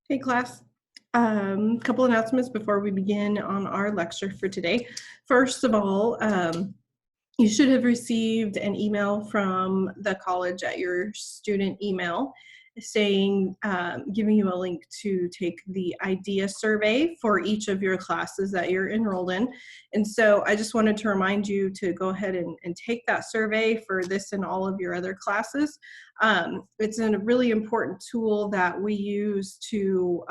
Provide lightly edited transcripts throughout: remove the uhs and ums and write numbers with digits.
Hey class, couple announcements before we begin on our lecture for today. First of all, you should have received an email from the college at your student email saying, giving you a link to take the IDEA survey for each of your classes that you're enrolled in. And so I just wanted to remind you to go ahead and take that survey for this and all of your other classes. It's a really important tool that we use to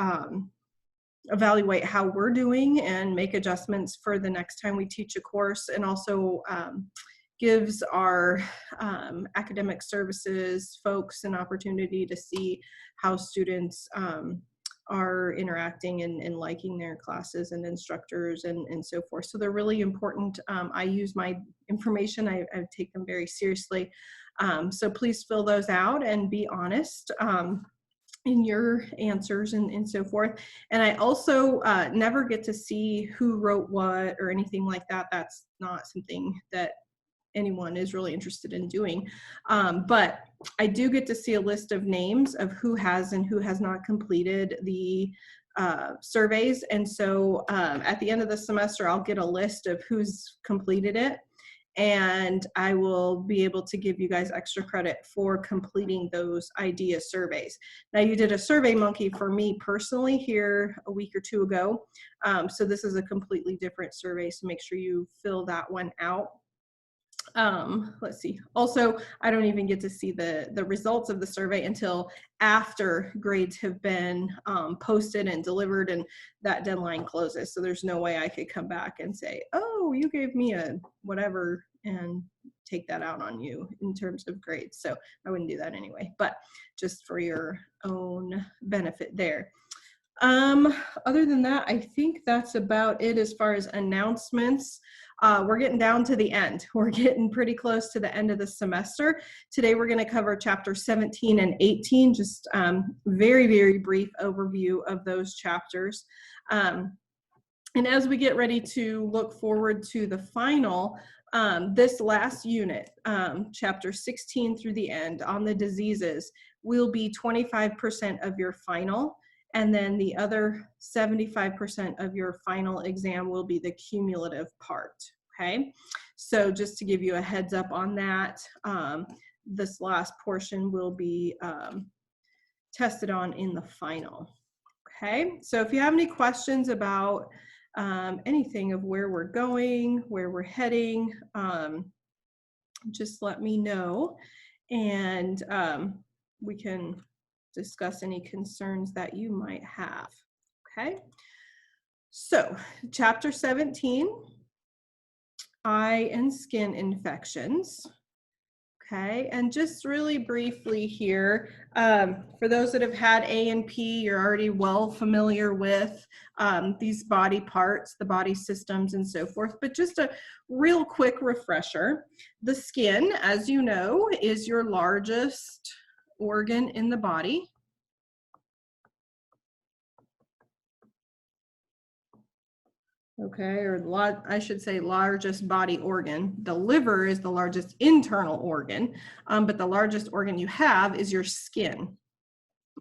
evaluate how we're doing and make adjustments for the next time we teach a course, and also gives our academic services folks an opportunity to see how students are interacting and liking their classes and instructors and so forth. So they're really important. I use my information, I take them very seriously. So please fill those out and be honest in your answers and so forth. And I also never get to see who wrote what or anything like that. That's not something that anyone is really interested in doing. But I do get to see a list of names of who has and who has not completed the surveys. And so at the end of the semester, I'll get a list of who's completed it, and I will be able to give you guys extra credit for completing those IDEA surveys. Now, you did a Survey Monkey for me personally here a week or two ago. So this is a completely different survey, so make sure you fill that one out. Let's see. Also, I don't even get to see the results of the survey until after grades have been posted and delivered and that deadline closes. So there's no way I could come back and say, oh, you gave me a whatever and take that out on you in terms of grades. So I wouldn't do that anyway, but just for your own benefit there. Other than that, I think that's about it as far as announcements. We're getting down to the end. We're getting pretty close to the end of the semester. Today we're going to cover chapter 17 and 18, just very, very brief overview of those chapters. And as we get ready to look forward to the final, this last unit, chapter 16 through the end on the diseases, will be 25% of your final. And then the other 75% of your final exam will be the cumulative part, okay? So just to give you a heads up on that, this last portion will be tested on in the final, okay? So if you have any questions about anything of where we're going, where we're heading, just let me know, and we can discuss any concerns that you might have, okay? So, chapter 17, eye and skin infections, okay? And just really briefly here, for those that have had A and P, you're already well familiar with these body parts, the body systems and so forth, but just a real quick refresher. The skin, as you know, is your largest organ in the body. Okay, or I should say largest body organ. The liver is the largest internal organ, but the largest organ you have is your skin.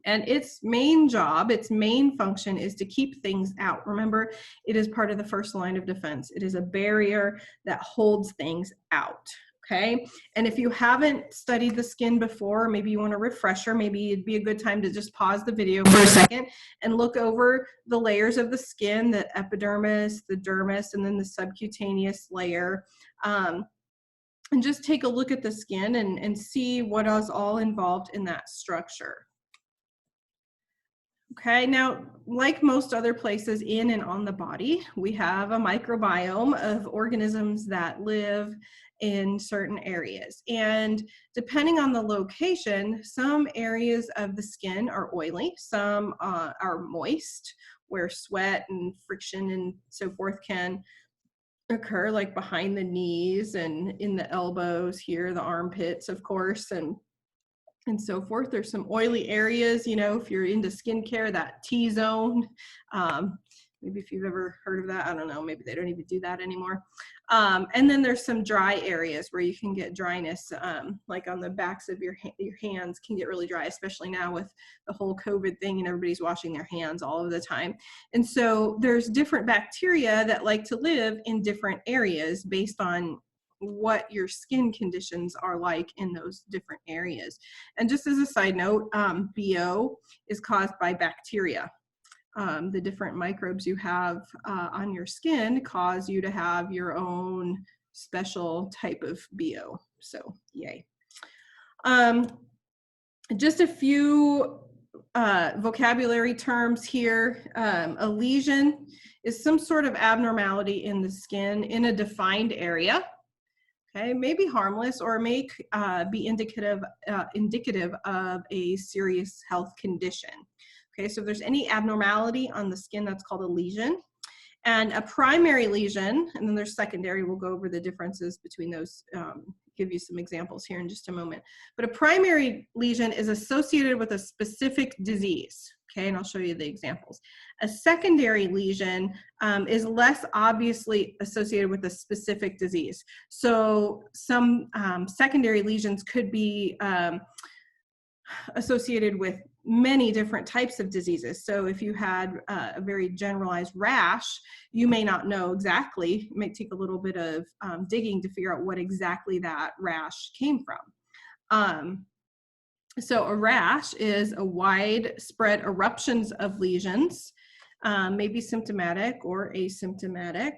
And its main job, its main function is to keep things out. Remember, it is part of the first line of defense. It is a barrier that holds things out. Okay, and if you haven't studied the skin before, maybe you want a refresher, maybe it'd be a good time to just pause the video for a second and look over the layers of the skin, the epidermis, the dermis, and then the subcutaneous layer. And just take a look at the skin and see what is all involved in that structure. Okay, now, like most other places in and on the body, we have a microbiome of organisms that live in certain areas. And depending on the location, some areas of the skin are oily, some are moist, where sweat and friction and so forth can occur, like behind the knees and in the elbows here, the armpits, of course, and so forth. There's some oily areas, you know, if you're into skincare, that T-zone, Maybe if you've ever heard of that, I don't know, maybe they don't even do that anymore. And then there's some dry areas where you can get dryness, like on the backs of your hands can get really dry, especially now with the whole COVID thing and everybody's washing their hands all of the time. And so there's different bacteria that like to live in different areas based on what your skin conditions are like in those different areas. And just as a side note, BO is caused by bacteria. The different microbes you have on your skin cause you to have your own special type of BO. So yay. Just a few vocabulary terms here. A lesion is some sort of abnormality in the skin in a defined area. Okay, may be harmless or may be indicative of a serious health condition. Okay, so if there's any abnormality on the skin, that's called a lesion. And a primary lesion, and then there's secondary, we'll go over the differences between those, give you some examples here in just a moment. But a primary lesion is associated with a specific disease, okay, and I'll show you the examples. A secondary lesion is less obviously associated with a specific disease. So some secondary lesions could be associated with many different types of diseases. So if you had a very generalized rash, you may not know exactly, it might take a little bit of digging to figure out what exactly that rash came from. So a rash is a widespread eruptions of lesions, maybe symptomatic or asymptomatic.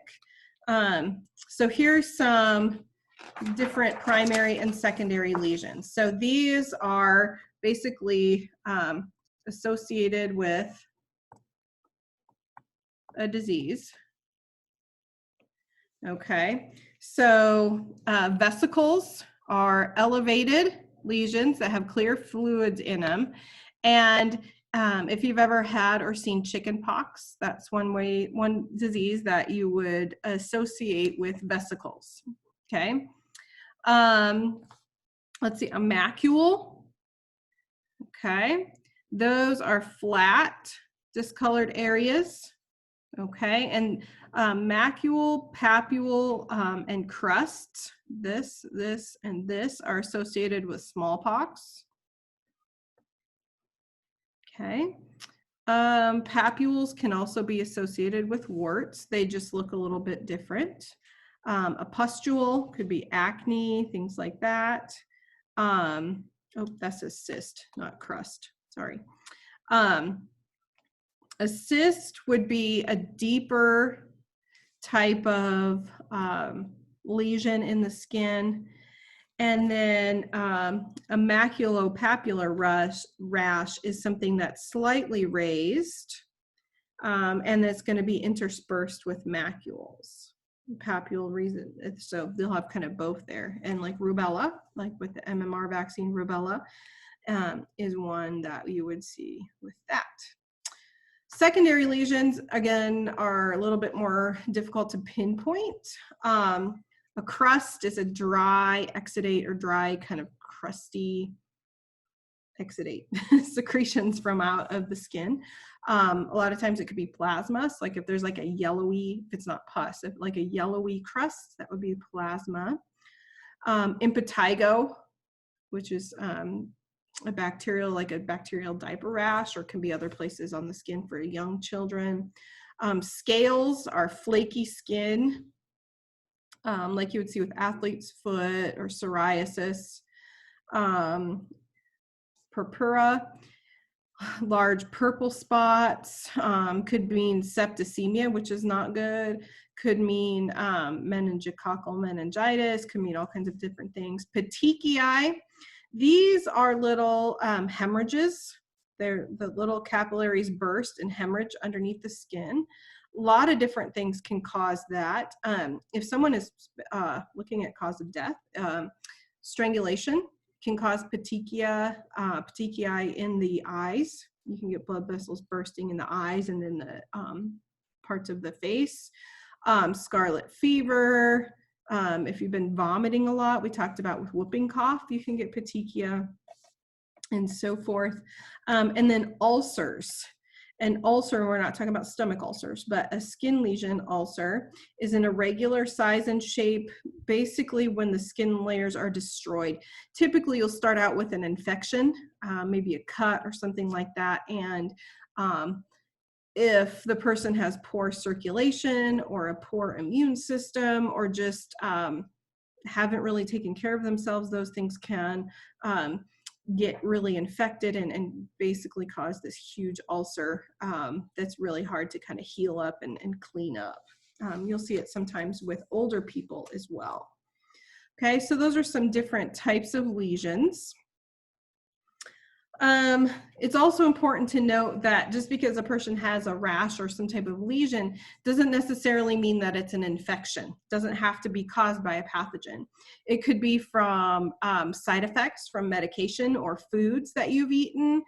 So here's some different primary and secondary lesions. So these are basically associated with a disease. Okay, so vesicles are elevated lesions that have clear fluids in them. And if you've ever had or seen chicken pox, that's one disease that you would associate with vesicles. Okay. Let's see, a macule. Okay, those are flat, discolored areas. Okay, and macule, papule, and crusts, this, and this are associated with smallpox. Okay, papules can also be associated with warts. They just look a little bit different. A pustule could be acne, things like that. Oh, that's a cyst, not crust, sorry. A cyst would be a deeper type of lesion in the skin. And then a maculopapular rash is something that's slightly raised, and it's going to be interspersed with macules. Papule reason, so they'll have kind of both there. And like rubella, like with the MMR vaccine, rubella is one that you would see with that. Secondary lesions, again, are a little bit more difficult to pinpoint. A crust is a dry exudate or dry kind of crusty exudate secretions from out of the skin. A lot of times it could be plasma. So like if there's like a yellowy, if it's not pus, if like a yellowy crust, that would be plasma. Impetigo, which is a bacterial diaper rash, or can be other places on the skin for young children. Scales are flaky skin, like you would see with athlete's foot or psoriasis. Purpura, large purple spots, could mean septicemia, which is not good, could mean meningococcal meningitis, could mean all kinds of different things. Petechiae, these are little hemorrhages. They're the little capillaries burst and hemorrhage underneath the skin. A lot of different things can cause that. If someone is looking at cause of death, strangulation can cause petechiae in the eyes. You can get blood vessels bursting in the eyes and in the parts of the face. Scarlet fever. If you've been vomiting a lot, we talked about with whooping cough, you can get petechiae and so forth. And then ulcers. An ulcer, we're not talking about stomach ulcers, but a skin lesion ulcer is an irregular size and shape, basically when the skin layers are destroyed. Typically, you'll start out with an infection, maybe a cut or something like that, and if the person has poor circulation or a poor immune system or just haven't really taken care of themselves, those things can get really infected and basically cause this huge ulcer that's really hard to kind of heal up and clean up. You'll see it sometimes with older people as well. Okay, so those are some different types of lesions. It's also important to note that just because a person has a rash or some type of lesion doesn't necessarily mean that it's an infection. It doesn't have to be caused by a pathogen. It could be from side effects from medication or foods that you've eaten,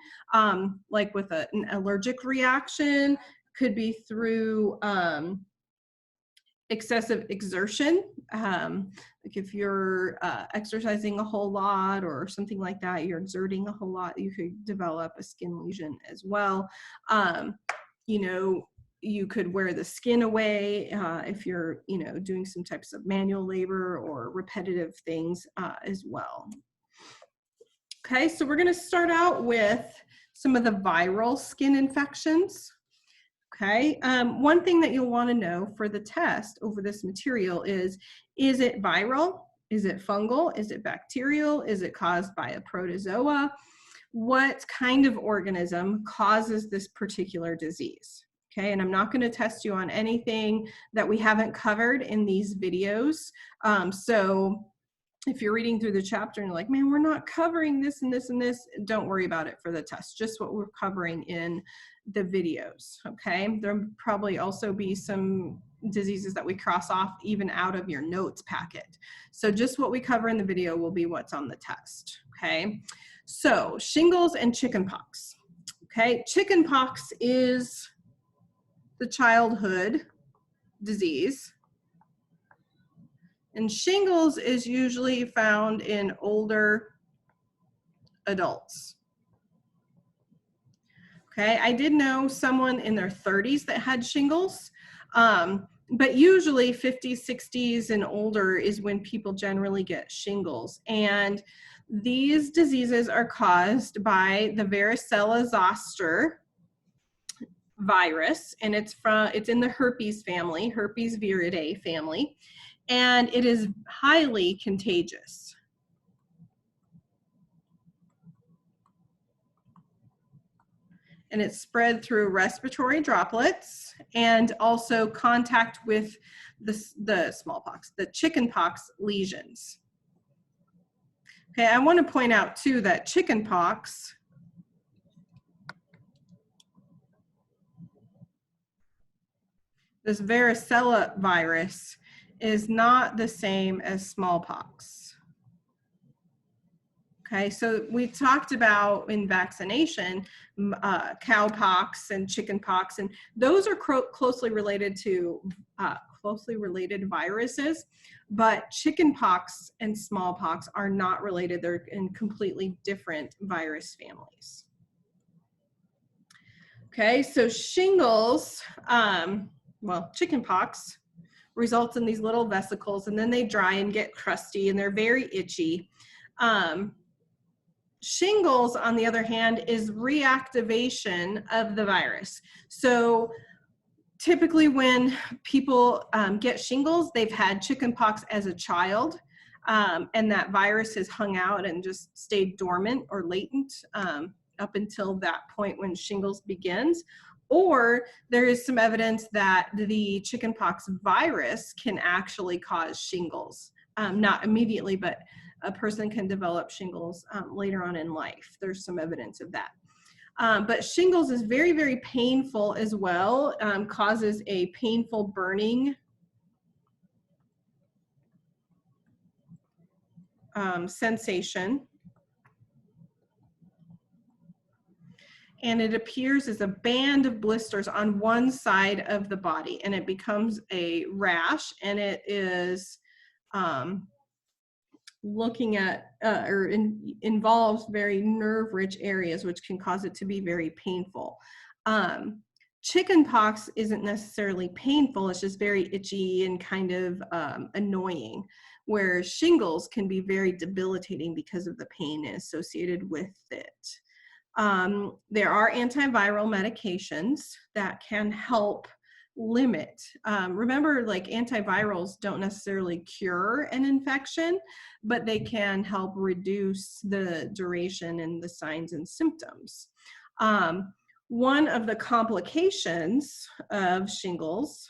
like with an allergic reaction. Could be through excessive exertion, like if you're exercising a whole lot or something like that, you're exerting a whole lot, you could develop a skin lesion as well. You know, you could wear the skin away if you're, you know, doing some types of manual labor or repetitive things as well. Okay, so we're going to start out with some of the viral skin infections. Okay, one thing that you'll want to know for the test over this material is it viral? Is it fungal? Is it bacterial? Is it caused by a protozoa? What kind of organism causes this particular disease? Okay, and I'm not going to test you on anything that we haven't covered in these videos. So if you're reading through the chapter and you're like, man, we're not covering this and this and this, don't worry about it for the test, just what we're covering in the videos, okay? There'll probably also be some diseases that we cross off even out of your notes packet. So just what we cover in the video will be what's on the test, okay? So shingles and chickenpox, okay? Chickenpox is the childhood disease, and shingles is usually found in older adults. Okay, I did know someone in their 30s that had shingles, but usually 50s, 60s, and older is when people generally get shingles. And these diseases are caused by the varicella zoster virus, and it's in the herpes family, herpes viridae family, and it is highly contagious. And it's spread through respiratory droplets and also contact with the smallpox, the chickenpox lesions. Okay, I want to point out too that chickenpox this varicella virus is not the same as smallpox. Okay, so we talked about in vaccination, cowpox and chickenpox, and those are closely related to closely related viruses, but chickenpox and smallpox are not related. They're in completely different virus families. Okay, so shingles, well, chickenpox results in these little vesicles, and then they dry and get crusty, and they're very itchy. Shingles, on the other hand, is reactivation of the virus. So typically when people get shingles, they've had chickenpox as a child, and that virus has hung out and just stayed dormant or latent up until that point when shingles begins. Or there is some evidence that the chickenpox virus can actually cause shingles, not immediately, but a person can develop shingles later on in life. There's some evidence of that. But shingles is very, very painful as well, causes a painful burning sensation. And it appears as a band of blisters on one side of the body, and it becomes a rash, and it is looking at involves very nerve-rich areas, which can cause it to be very painful. Chickenpox isn't necessarily painful, it's just very itchy and kind of annoying, where shingles can be very debilitating because of the pain associated with it. There are antiviral medications that can help limit. Remember, like, antivirals don't necessarily cure an infection, but they can help reduce the duration and the signs and symptoms. One of the complications of shingles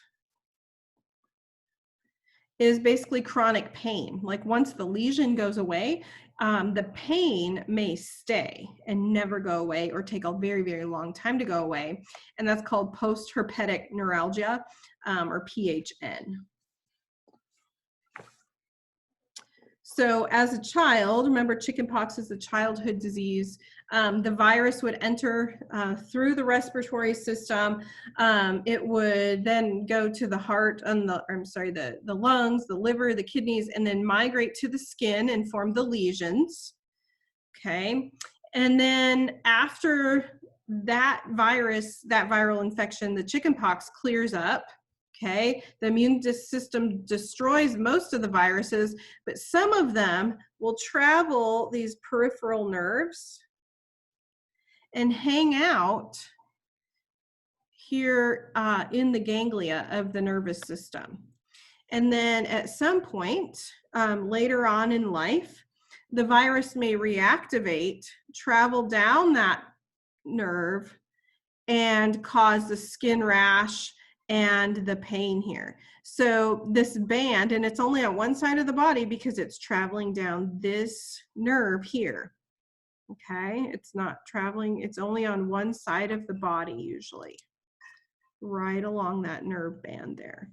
is basically chronic pain. Like, once the lesion goes away, the pain may stay and never go away, or take a very, very long time to go away. And that's called post-herpetic neuralgia, or PHN. So as a child, remember, chickenpox is a childhood disease. The virus would enter through the respiratory system. It would then go to the heart and the lungs, the liver, the kidneys, and then migrate to the skin and form the lesions. Okay. And then after that viral infection, the chickenpox clears up. Okay, the immune system destroys most of the viruses, but some of them will travel these peripheral nerves and hang out here in the ganglia of the nervous system. And then at some point later on in life, the virus may reactivate, travel down that nerve, and cause the skin rash and the pain here. So this band, and it's only on one side of the body because it's traveling down this nerve here. Okay, it's not traveling, it's only on one side of the body usually, right along that nerve band there.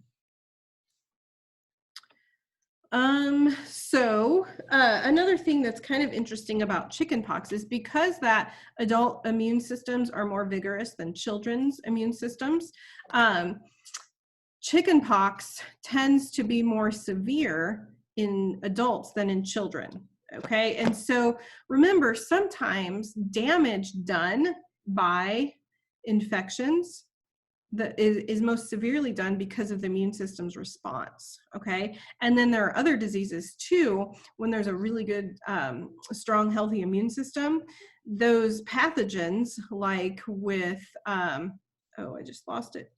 Another thing that's kind of interesting about chickenpox is because that adult immune systems are more vigorous than children's immune systems, chickenpox tends to be more severe in adults than in children. Okay, and so remember, sometimes damage done by infections is most severely done because of the immune system's response. Okay, and then there are other diseases too. When there's a really good, strong, healthy immune system, those pathogens, like with, oh, I just lost it.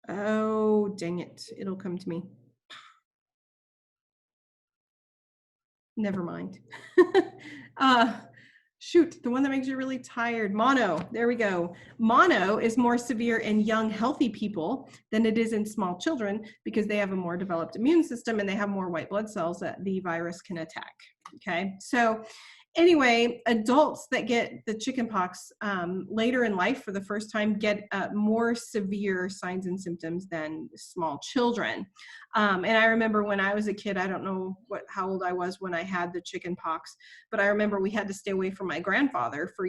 Oh, dang it! It'll come to me. Never mind. Shoot, the one that makes you really tired. Mono, there we go. Mono is more severe in young, healthy people than it is in small children because they have a more developed immune system and they have more white blood cells that the virus can attack. Okay, so anyway, adults that get the chickenpox later in life for the first time get more severe signs and symptoms than small children. And I remember when I was a kid, I don't know how old I was when I had the chickenpox, but I remember we had to stay away from my grandfather for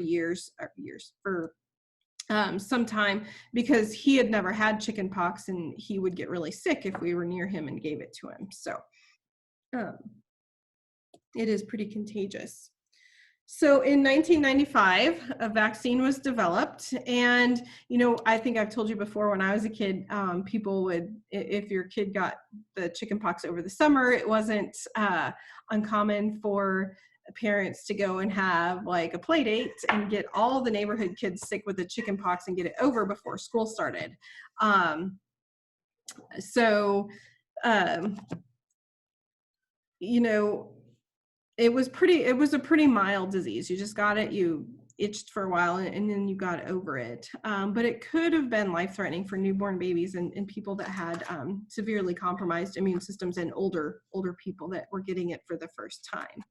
some time because he had never had chickenpox and he would get really sick if we were near him and gave it to him. So it is pretty contagious. So in 1995, a vaccine was developed, and I think I've told you before, when I was a kid, people would, if your kid got the chickenpox over the summer, it wasn't uncommon for parents to go and have like a play date and get all the neighborhood kids sick with the chickenpox and get it over before school started. It was a pretty mild disease. You just got it, you itched for a while, and then you got over it. But it could have been life-threatening for newborn babies and people that had severely compromised immune systems, and older people that were getting it for the first time.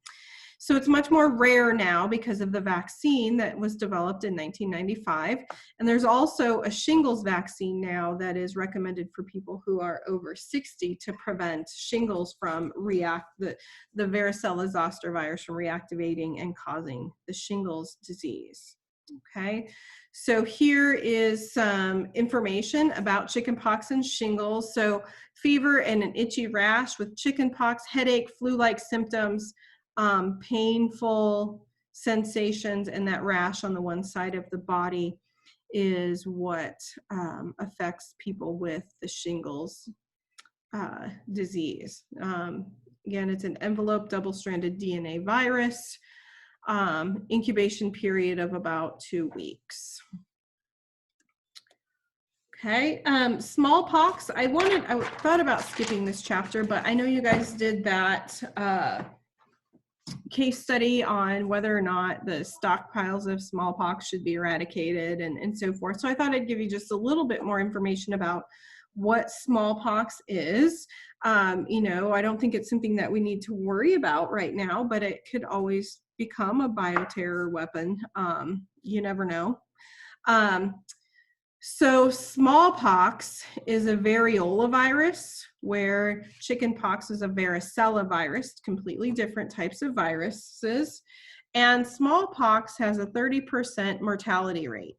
So it's much more rare now because of the vaccine that was developed in 1995. And there's also a shingles vaccine now that is recommended for people who are over 60 to prevent shingles from the varicella zoster virus from reactivating and causing the shingles disease. Okay, so here is some information about chickenpox and shingles. So fever and an itchy rash with chickenpox, headache, flu-like symptoms, painful sensations and that rash on the one side of the body is what affects people with the shingles disease. Again, it's an enveloped double-stranded DNA virus, incubation period of about 2 weeks. Okay, smallpox. I thought about skipping this chapter, but I know you guys did that case study on whether or not the stockpiles of smallpox should be eradicated and so forth. So I thought I'd give you just a little bit more information about what smallpox is. You know, I don't think it's something that we need to worry about right now, but it could always become a bioterror weapon. You never know. So smallpox is a variola virus, where chickenpox is a varicella virus, completely different types of viruses. And smallpox has a 30% mortality rate.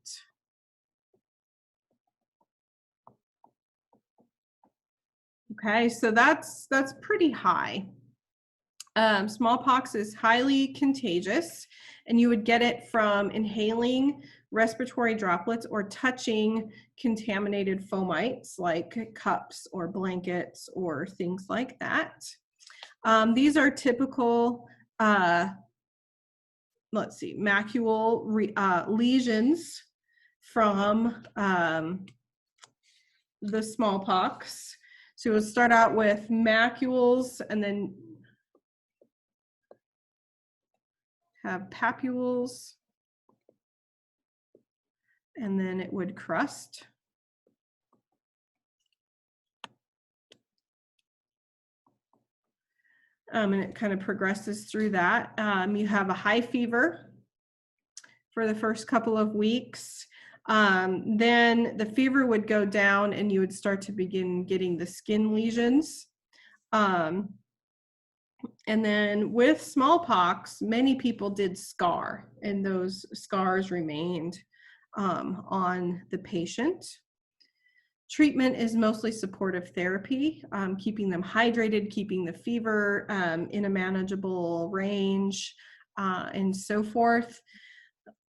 Okay, so that's pretty high. Smallpox is highly contagious, and you would get it from inhaling respiratory droplets or touching contaminated fomites like cups or blankets or things like that. These are typical, let's see, macule lesions from the smallpox. So we'll start out with macules and then have papules, and then it would crust. And it kind of progresses through that. You have a high fever for the first couple of weeks. Then the fever would go down and you would start to begin getting the skin lesions. And then with smallpox, many people did scar, and those scars remained on the patient. Treatment is mostly supportive therapy, keeping them hydrated, keeping the fever in a manageable range, and so forth.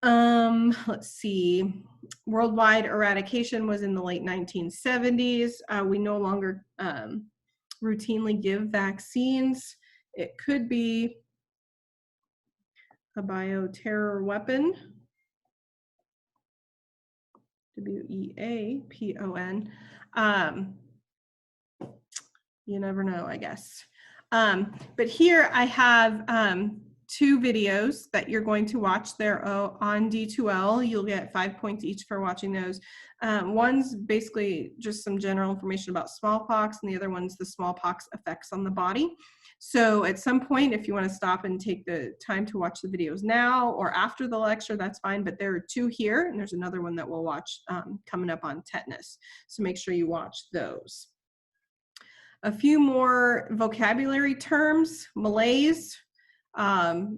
Let's see. Worldwide eradication was in the late 1970s. We no longer routinely give vaccines. It could be a bioterror weapon. W-E-A-P-O-N. You never know, I guess. But here I have 2 videos that you're going to watch. They're on D2L. You'll get 5 points each for watching those. One's basically just some general information about smallpox, and the other one's the smallpox effects on the body. So at some point, if you want to stop and take the time to watch the videos now or after the lecture, that's fine. But there are 2 here, and there's another one that we'll watch coming up on tetanus. So make sure you watch those. A few more vocabulary terms. Malaise,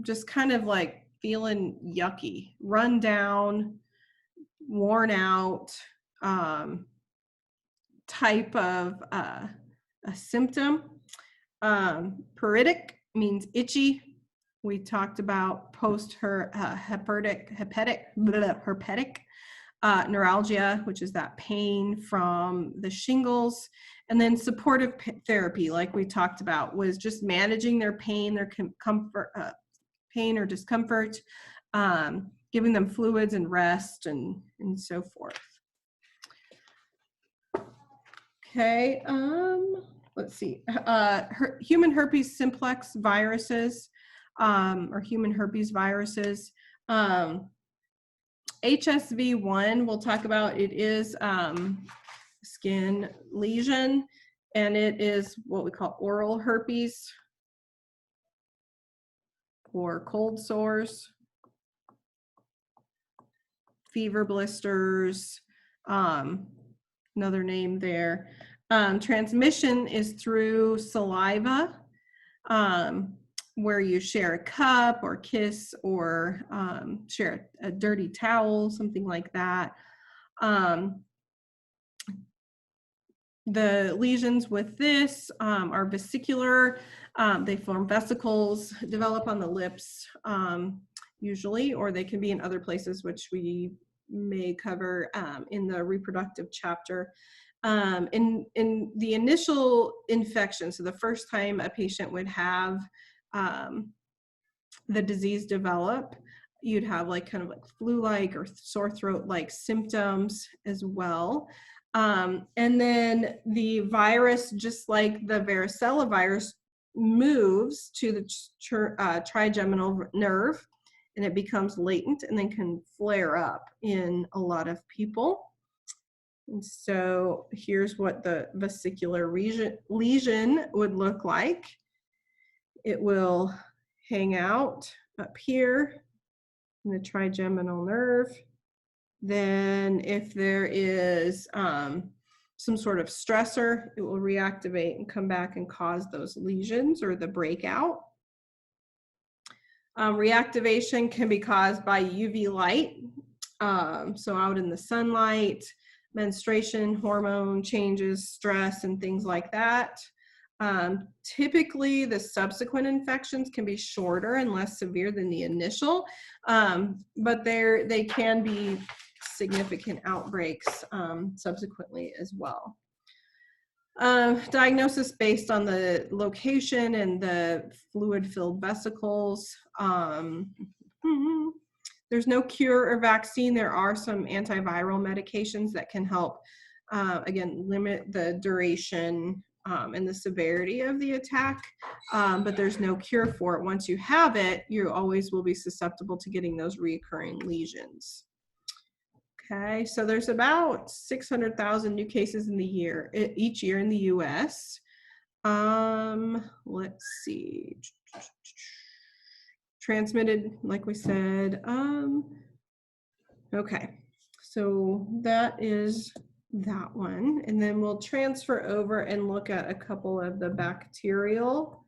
just kind of like feeling yucky, run down, worn out type of a symptom. Pruritic means itchy. We talked about herpetic neuralgia, which is that pain from the shingles. And then supportive therapy, like we talked about, was just managing their pain, their pain or discomfort, giving them fluids and rest and so forth. Okay, let's see. Human herpes simplex viruses, or human herpes viruses. HSV1, we'll talk about. It is skin lesion, and it is what we call oral herpes or cold sores, fever blisters, another name there. Transmission is through saliva, where you share a cup or kiss or share a dirty towel, something like that. The lesions with this are vesicular. They form vesicles, develop on the lips. usually, or they can be in other places, which we may cover in the reproductive chapter. In the initial infection, so the first time a patient would have the disease develop, you'd have like kind of like flu-like or sore throat-like symptoms as well. And then the virus, just like the varicella virus, moves to the trigeminal nerve, and it becomes latent and then can flare up in a lot of people. And so here's what the vesicular lesion would look like. It will hang out up here in the trigeminal nerve. Then if there is some sort of stressor, it will reactivate and come back and cause those lesions or the breakout. Reactivation can be caused by UV light, so out in the sunlight, menstruation, hormone changes, stress, and things like that. Typically, the subsequent infections can be shorter and less severe than the initial, but they can be significant outbreaks subsequently as well. Diagnosis based on the location and the fluid-filled vesicles. There's no cure or vaccine. There are some antiviral medications that can help, again, limit the duration and the severity of the attack, but there's no cure for it. Once you have it, you always will be susceptible to getting those recurring lesions. Okay, so there's about 600,000 new cases in the year, each year in the US. Let's see. Transmitted, like we said. Okay, so that is that one. And then we'll transfer over and look at a couple of the bacterial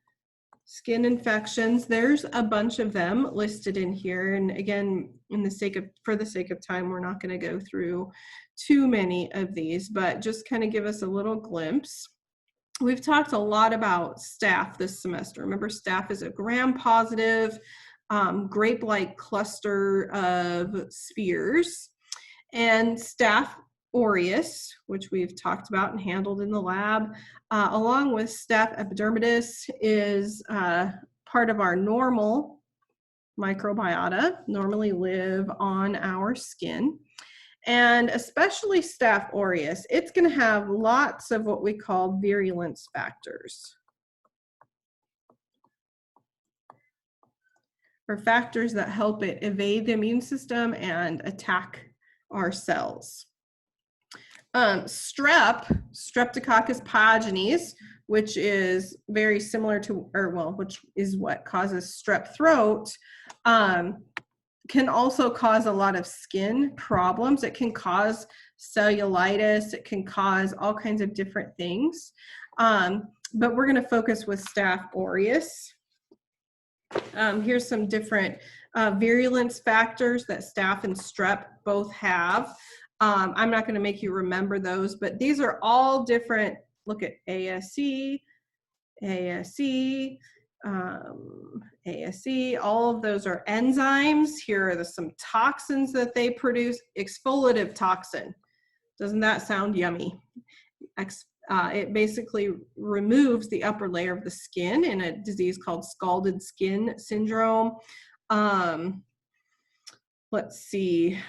skin infections. There's a bunch of them listed in here. And again, for the sake of time, we're not going to go through too many of these, but just kind of give us a little glimpse. We've talked a lot about staph this semester. Remember, staph is a gram-positive, grape-like cluster of spheres. And staph aureus, which we've talked about and handled in the lab, along with staph epidermidis, is part of our normal microbiota, normally live on our skin. And especially staph aureus, it's going to have lots of what we call virulence factors, or factors that help it evade the immune system and attack our cells. Streptococcus pyogenes, which is very similar to, which is what causes strep throat, can also cause a lot of skin problems. It can cause cellulitis. It can cause all kinds of different things. But we're going to focus with staph aureus. Here's some different virulence factors that staph and strep both have. I'm not going to make you remember those, but these are all different. Look at ASE, ASE, ASE. All of those are enzymes. Here are some toxins that they produce. Exfoliative toxin. Doesn't that sound yummy? It basically removes the upper layer of the skin in a disease called scalded skin syndrome. Let's see.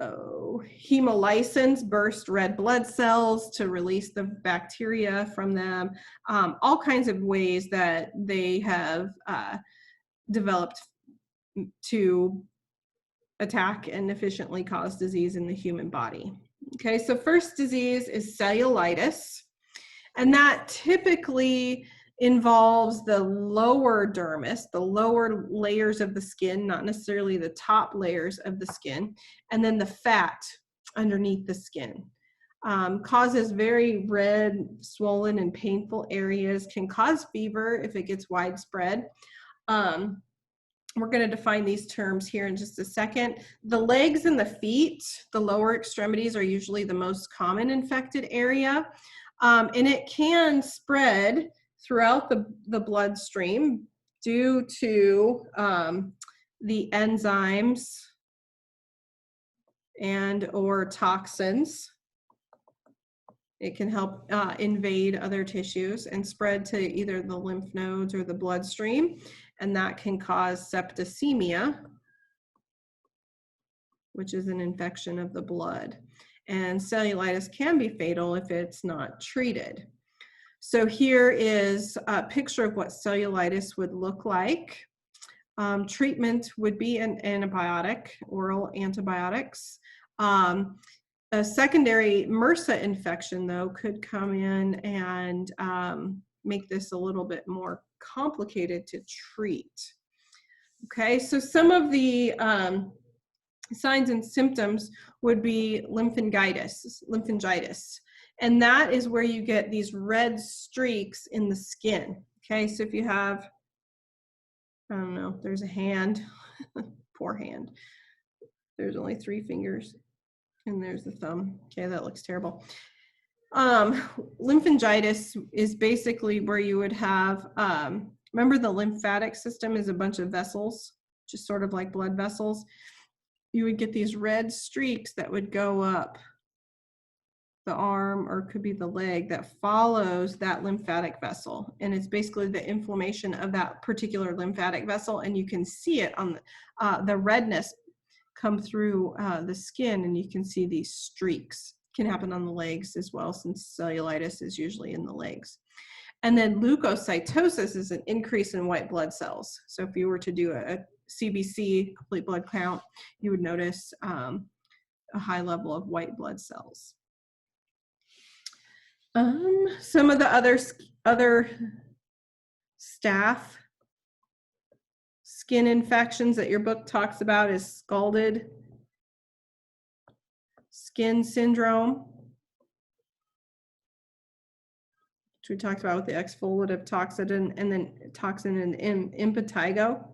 Hemolysins burst red blood cells to release the bacteria from them. All kinds of ways that they have developed to attack and efficiently cause disease in the human body. Okay, so first disease is cellulitis, and that typically involves the lower dermis, the lower layers of the skin, not necessarily the top layers of the skin, and then the fat underneath the skin. Causes very red, swollen, and painful areas, can cause fever if it gets widespread. We're going to define these terms here in just a second. The legs and the feet, the lower extremities, are usually the most common infected area. And it can spread throughout the bloodstream due to the enzymes and or toxins. It can help invade other tissues and spread to either the lymph nodes or the bloodstream, and that can cause septicemia, which is an infection of the blood. And cellulitis can be fatal if it's not treated. So here is a picture of what cellulitis would look like. Treatment would be an antibiotic, oral antibiotics. A secondary MRSA infection, though, could come in and make this a little bit more complicated to treat. Okay, so some of the signs and symptoms would be lymphangitis, and that is where you get these red streaks in the skin. Okay, so if you have, I don't know, there's a hand, poor hand. There's only 3 fingers, and there's the thumb. Okay, that looks terrible. Lymphangitis is basically where you would have, remember the lymphatic system is a bunch of vessels, just sort of like blood vessels. You would get these red streaks that would go up the arm, or it could be the leg, that follows that lymphatic vessel. And it's basically the inflammation of that particular lymphatic vessel. And you can see it on the redness come through the skin, and you can see these streaks. Can happen on the legs as well, since cellulitis is usually in the legs. And then leukocytosis is an increase in white blood cells. So if you were to do a CBC, complete blood count, you would notice a high level of white blood cells. Some of the other staph skin infections that your book talks about is scalded skin syndrome, which we talked about with the exfoliative toxin, and then toxin and impetigo,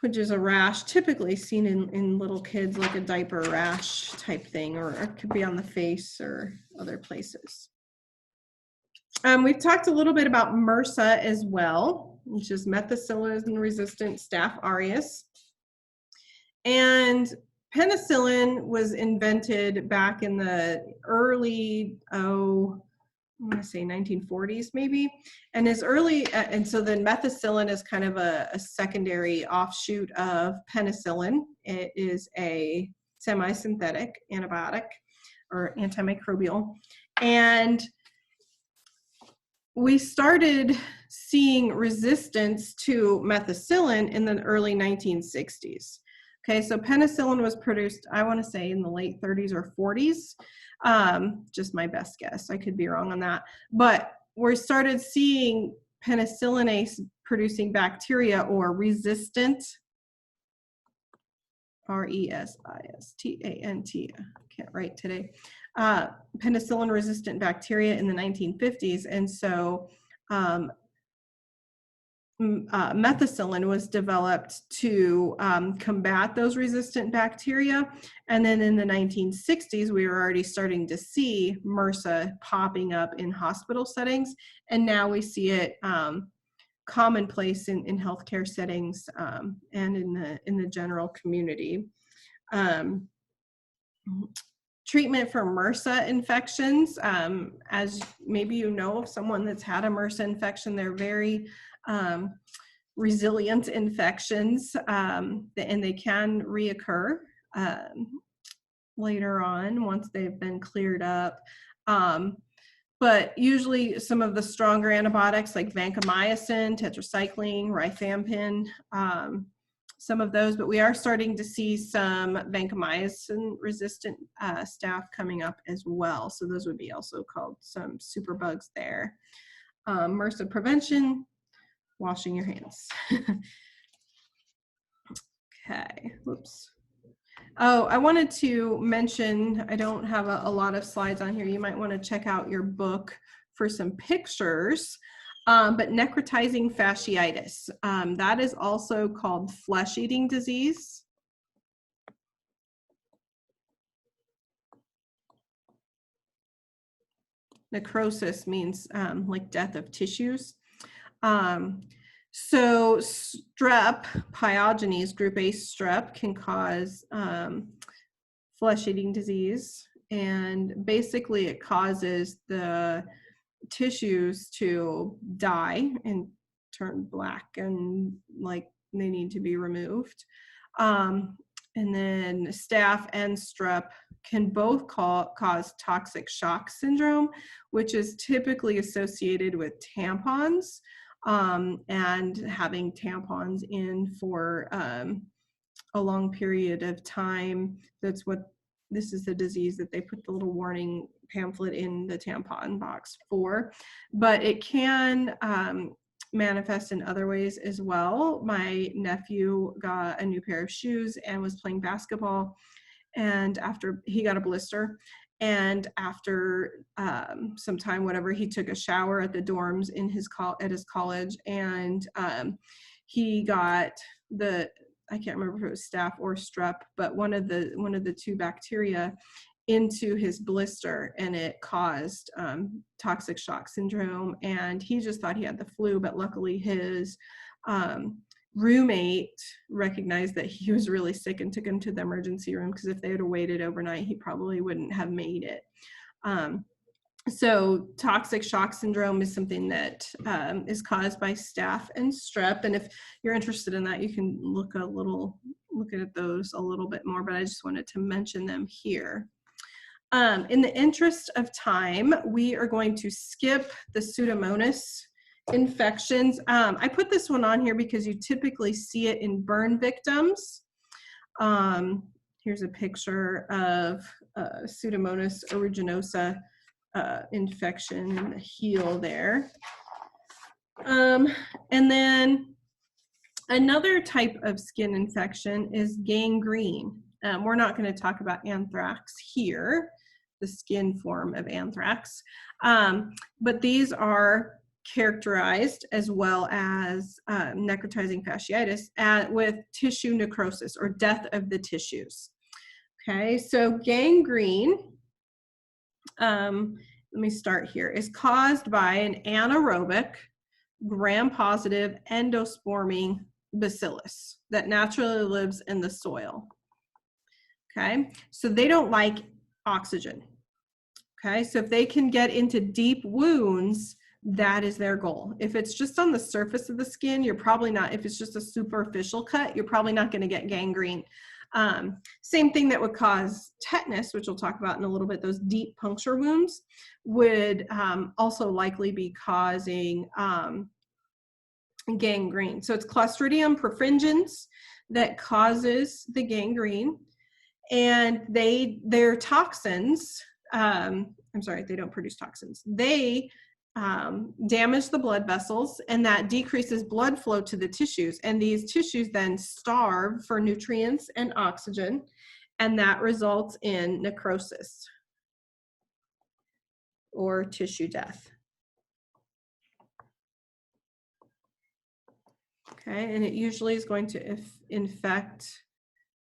which is a rash typically seen in little kids, like a diaper rash type thing, or it could be on the face or other places. We've talked a little bit about MRSA as well, which is methicillin-resistant Staph aureus. And penicillin was invented back in the early, I want to say 1940s maybe, and as early, and so then methicillin is kind of a secondary offshoot of penicillin. It is a semi-synthetic antibiotic or antimicrobial, and we started seeing resistance to methicillin in the early 1960s. Okay, so penicillin was produced, I want to say, in the late 30s or 40s. Just my best guess. I could be wrong on that. But we started seeing penicillinase producing bacteria, or resistant, resistant, I can't write today, penicillin resistant bacteria in the 1950s. And so methicillin was developed to combat those resistant bacteria. And then in the 1960s, we were already starting to see MRSA popping up in hospital settings. And now we see it commonplace in healthcare settings and in the general community. Treatment for MRSA infections, as maybe you know of someone that's had a MRSA infection, they're very resilient infections, and they can reoccur later on once they've been cleared up. But usually some of the stronger antibiotics like vancomycin, tetracycline, rifampin, some of those, but we are starting to see some vancomycin resistant staph coming up as well. So those would be also called some superbugs there. MRSA prevention, washing your hands. Okay, whoops. Oh, I wanted to mention, I don't have a lot of slides on here. You might want to check out your book for some pictures. But necrotizing fasciitis, that is also called flesh-eating disease. Necrosis means like death of tissues. So strep pyogenes, group A strep, can cause flesh-eating disease, and basically it causes the tissues to die and turn black and like they need to be removed. And then staph and strep can both cause toxic shock syndrome, which is typically associated with tampons, and having tampons in for a long period of time. This is the disease that they put the little warning pamphlet in the tampon box for, but it can manifest in other ways as well. My nephew got a new pair of shoes and was playing basketball, and after he got a blister, and after some time, whatever, he took a shower at the dorms in at his college, and he got I can't remember if it was staph or strep, but one of the two bacteria into his blister, and it caused toxic shock syndrome, and he just thought he had the flu, but luckily his roommate recognized that he was really sick and took him to the emergency room, because if they had waited overnight, he probably wouldn't have made it. So toxic shock syndrome is something that is caused by staph and strep, and if you're interested in that, you can look at those a little bit more, but I just wanted to mention them here. In the interest of time, we are going to skip the Pseudomonas infections. I put this one on here because you typically see it in burn victims. Here's a picture of Pseudomonas aeruginosa infection in the heel there. And then another type of skin infection is gangrene. We're not going to talk about anthrax here, the skin form of anthrax, but these are characterized, as well as necrotizing fasciitis, with tissue necrosis or death of the tissues. Okay, so gangrene, let me start here, is caused by an anaerobic gram-positive endosperming bacillus that naturally lives in the soil. Okay, so they don't like oxygen. Okay, so if they can get into deep wounds, that is their goal. If it's just on the surface of the skin, you're probably not, if it's just a superficial cut, you're probably not going to get gangrene. Same thing that would cause tetanus, which we'll talk about in a little bit, those deep puncture wounds would also likely be causing gangrene. So it's Clostridium perfringens that causes the gangrene, and their toxins, I'm sorry, they don't produce toxins. They damage the blood vessels, and that decreases blood flow to the tissues, and these tissues then starve for nutrients and oxygen, and that results in necrosis or tissue death. Okay, and it usually is going to infect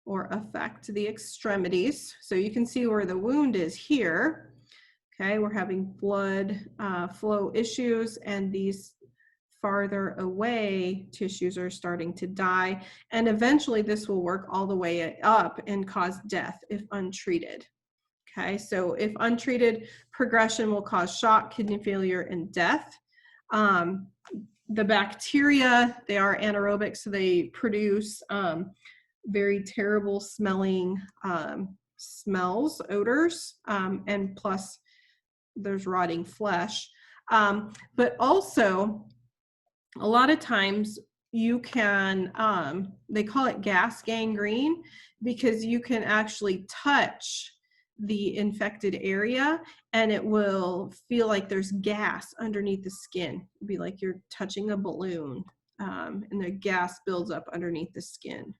or affect the extremities. So you can see where the wound is here. Okay, we're having blood flow issues, and these farther away tissues are starting to die, and eventually this will work all the way up and cause death if untreated. Okay, so if untreated, progression will cause shock, kidney failure, and death. The bacteria, they are anaerobic, so they produce very terrible smelling smells, odors, and plus there's rotting flesh. But also, a lot of times you can, they call it gas gangrene, because you can actually touch the infected area and it will feel like there's gas underneath the skin. It'd be like you're touching a balloon, and the gas builds up underneath the skin.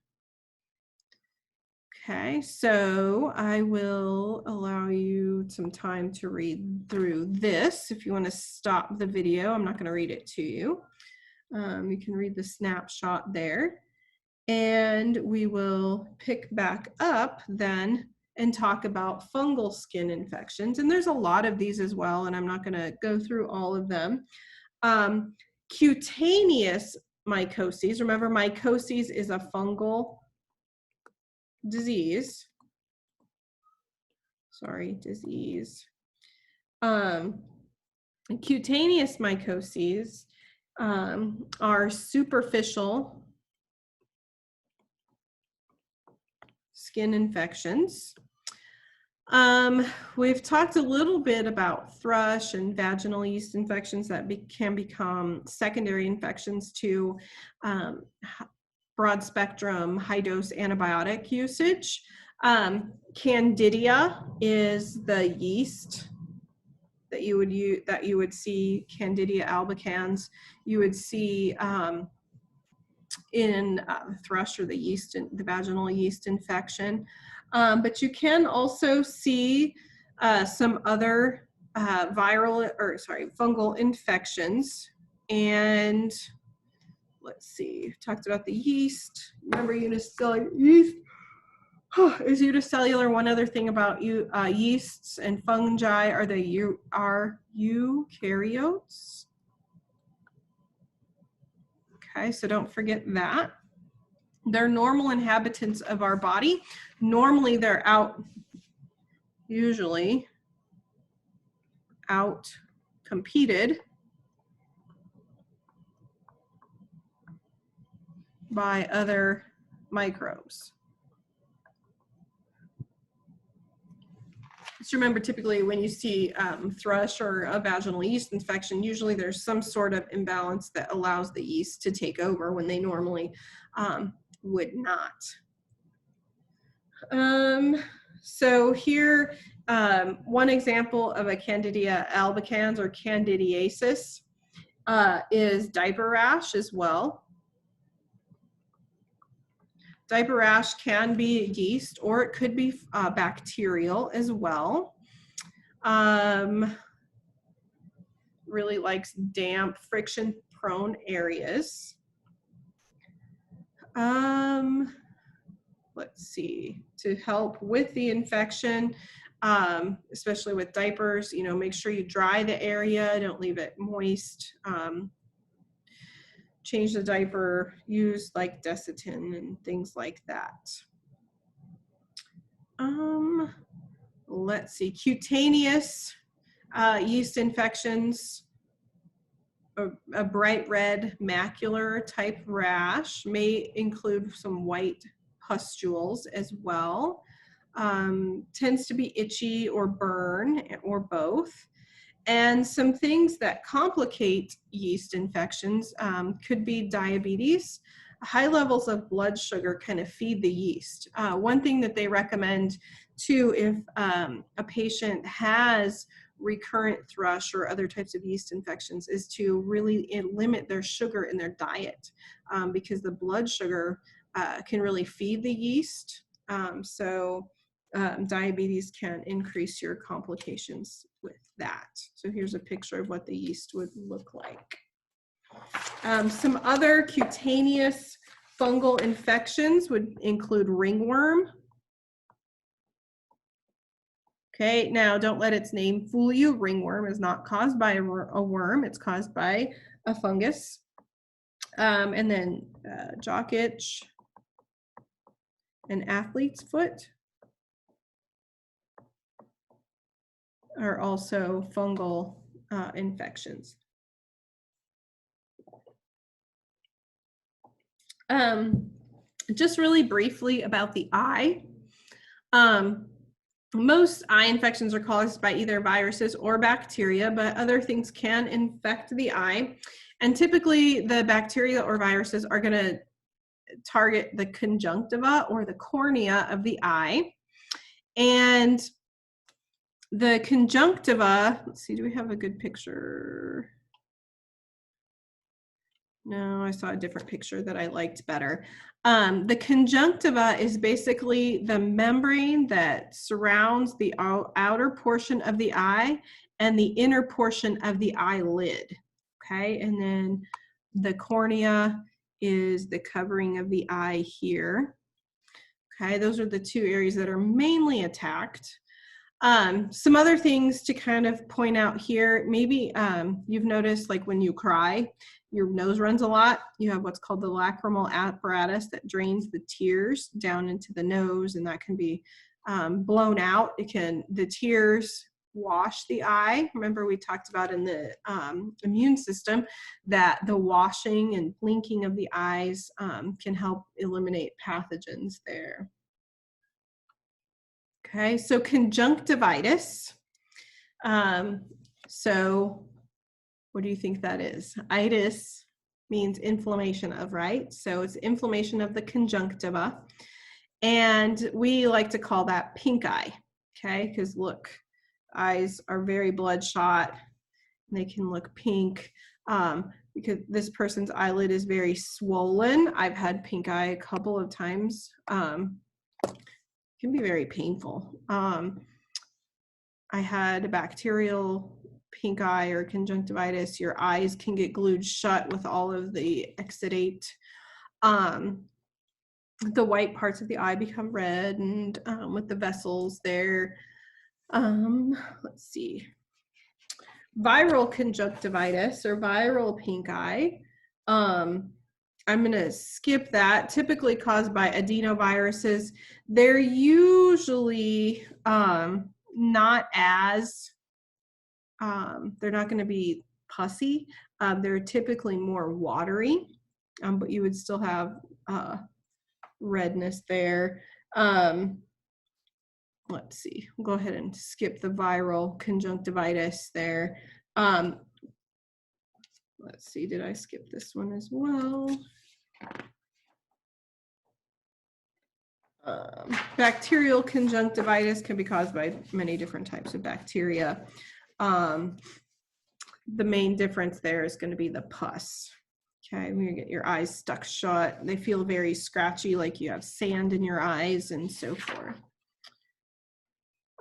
Okay, so I will allow you some time to read through this. If you want to stop the video, I'm not going to read it to you. You can read the snapshot there, and we will pick back up then and talk about fungal skin infections. And there's a lot of these as well, and I'm not going to go through all of them. Cutaneous mycoses. Remember, mycoses is a fungal disease. Cutaneous mycoses are superficial skin infections. We've talked a little bit about thrush and vaginal yeast infections that can become secondary infections to broad spectrum high dose antibiotic usage. Candida is the yeast that you would see, Candida albicans. You would see in thrush or the vaginal yeast infection. But you can also see some other fungal infections. And let's see, talked about the yeast. Remember, unicellular yeast is unicellular. One other thing about yeasts and fungi are eukaryotes. Okay, so don't forget that. They're normal inhabitants of our body. Normally they're usually out competed by other microbes. Just remember, typically when you see thrush or a vaginal yeast infection, usually there's some sort of imbalance that allows the yeast to take over when they normally would not. So here, one example of a Candida albicans or candidiasis is diaper rash as well. Diaper rash can be yeast or it could be bacterial as well. Really likes damp, friction-prone areas. Let's see, to help with the infection, especially with diapers, make sure you dry the area, don't leave it moist. Change the diaper, use like Desitin and things like that. Let's see, cutaneous yeast infections, a bright red macular type rash may include some white pustules as well. Tends to be itchy or burn or both. And some things that complicate yeast infections could be diabetes. High levels of blood sugar kind of feed the yeast. One thing that they recommend too, if a patient has recurrent thrush or other types of yeast infections, is to really limit their sugar in their diet because the blood sugar can really feed the yeast. Diabetes can increase your complications with that. So here's a picture of what the yeast would look like. Some other cutaneous fungal infections would include ringworm. Okay, now don't let its name fool you. Ringworm is not caused by a worm, it's caused by a fungus. And then jock itch and athlete's foot are also fungal infections. Just really briefly about the eye. Most eye infections are caused by either viruses or bacteria, but other things can infect the eye. And typically the bacteria or viruses are going to target the conjunctiva or the cornea of the eye. And the conjunctiva, let's see, do we have a good picture? No, I saw a different picture that I liked better. The conjunctiva is basically the membrane that surrounds the outer portion of the eye and the inner portion of the eyelid. Okay, and then the cornea is the covering of the eye here. Okay, those are the two areas that are mainly attacked. Some other things to kind of point out here, maybe you've noticed like when you cry, your nose runs a lot, you have what's called the lacrimal apparatus that drains the tears down into the nose, and that can be blown out. The tears wash the eye. Remember, we talked about in the immune system that the washing and blinking of the eyes can help eliminate pathogens there. Okay, so conjunctivitis. So what do you think that is? Itis means inflammation of, right? So it's inflammation of the conjunctiva. And we like to call that pink eye, okay? Because look, eyes are very bloodshot, and they can look pink because this person's eyelid is very swollen. I've had pink eye a couple of times. It can be very painful. I had a bacterial pink eye or conjunctivitis. Your eyes can get glued shut with all of the exudate. The white parts of the eye become red, and with the vessels there. Let's see. Viral conjunctivitis or viral pink eye. I'm going to skip that. Typically caused by adenoviruses. They're usually not as, they're not going to be pussy. They're typically more watery, but you would still have redness there. Let's see, we'll go ahead and skip the viral conjunctivitis there. Let's see, did I skip this one as well? Bacterial conjunctivitis can be caused by many different types of bacteria. The main difference there is going to be the pus. Okay, when you get your eyes stuck shut, they feel very scratchy, like you have sand in your eyes and so forth.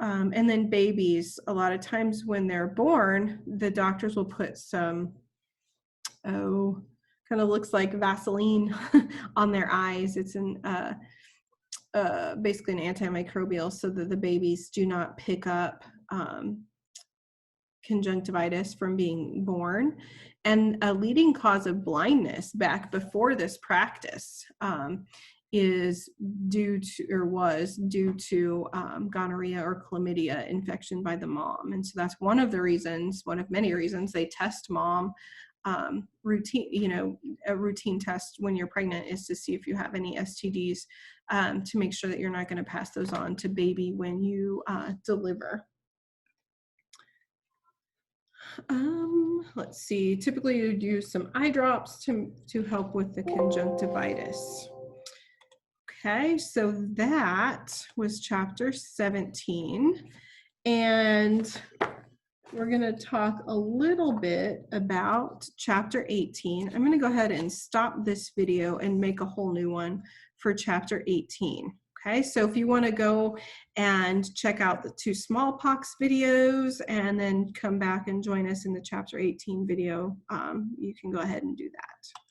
And then babies, a lot of times when they're born, the doctors will put some, kind of looks like Vaseline on their eyes. It's basically an antimicrobial so that the babies do not pick up conjunctivitis from being born. And a leading cause of blindness back before this practice is due to, or was due to gonorrhea or chlamydia infection by the mom. And so that's one of the reasons, one of many reasons they test mom routine, a routine test when you're pregnant is to see if you have any STDs to make sure that you're not going to pass those on to baby when you deliver. Let's see, typically you'd use some eye drops to help with the conjunctivitis. Okay, so that was chapter 17, and we're going to talk a little bit about chapter 18. I'm going to go ahead and stop this video and make a whole new one for chapter 18. Okay, so if you want to go and check out the 2 smallpox videos and then come back and join us in the chapter 18 video, you can go ahead and do that.